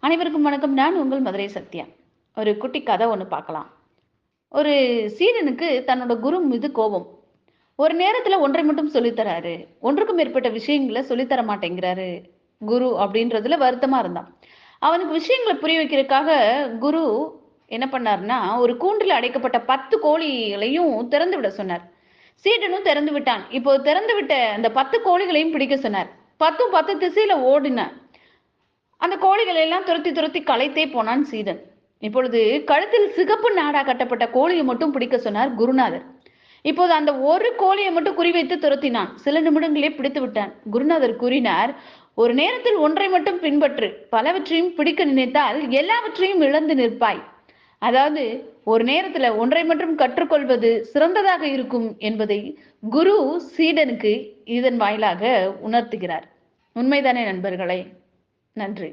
அனைவருக்கும் வணக்கம். நான் உங்கள் மதுரை சத்யா. ஒரு குட்டி கதை ஒண்ணு பார்க்கலாம். ஒரு சீடனுக்கு தன்னோட குரு மீது கோபம். ஒரு நேரத்துல ஒன்றை மட்டும் சொல்லித் தராரு. ஒன்றுக்கும் மேற்பட்ட விஷயங்கள சொல்லித் தர மாட்டேங்கிறாரு குரு அப்படின்றதுல வருத்தமா இருந்தான். அவனுக்கு விஷயங்கள புரிய வைக்கிறதுக்காக குரு என்ன பண்ணாருன்னா, ஒரு கூண்டில் அடைக்கப்பட்ட 10 கோழிகளையும் திறந்து விட சொன்னார். சீடனும் திறந்து விட்டான். இப்போ திறந்து விட்ட அந்த 10 கோழிகளையும் பிடிக்க சொன்னார். 10ம் 10 திசையில ஓடின. அந்த கோழிகளை எல்லாம் துரத்தி துரத்தி களைத்தே போனான் சீடன். இப்பொழுது கழுத்தில் சிகப்பு நாடா கட்டப்பட்ட கோழியை மட்டும் பிடிக்க சொன்னார் குருநாதர். இப்போது அந்த ஒரு கோழியை மட்டும் குறிவைத்து துரத்தினான். சில நிமிடங்களே பிடித்து விட்டான். குருநாதர் கூறினார், ஒரு நேரத்தில் ஒன்றை மட்டும் பின்பற்று. பலவற்றையும் பிடிக்க நினைத்தால் எல்லாவற்றையும் இழந்து நிற்பாய். அதாவது ஒரு நேரத்துல ஒன்றை மட்டும் கற்றுக்கொள்வது சிறந்ததாக இருக்கும் என்பதை குரு சீடனுக்கு இதன் வாயிலாக உணர்த்துகிறார். உண்மைதானே நண்பர்களே? நன்றி.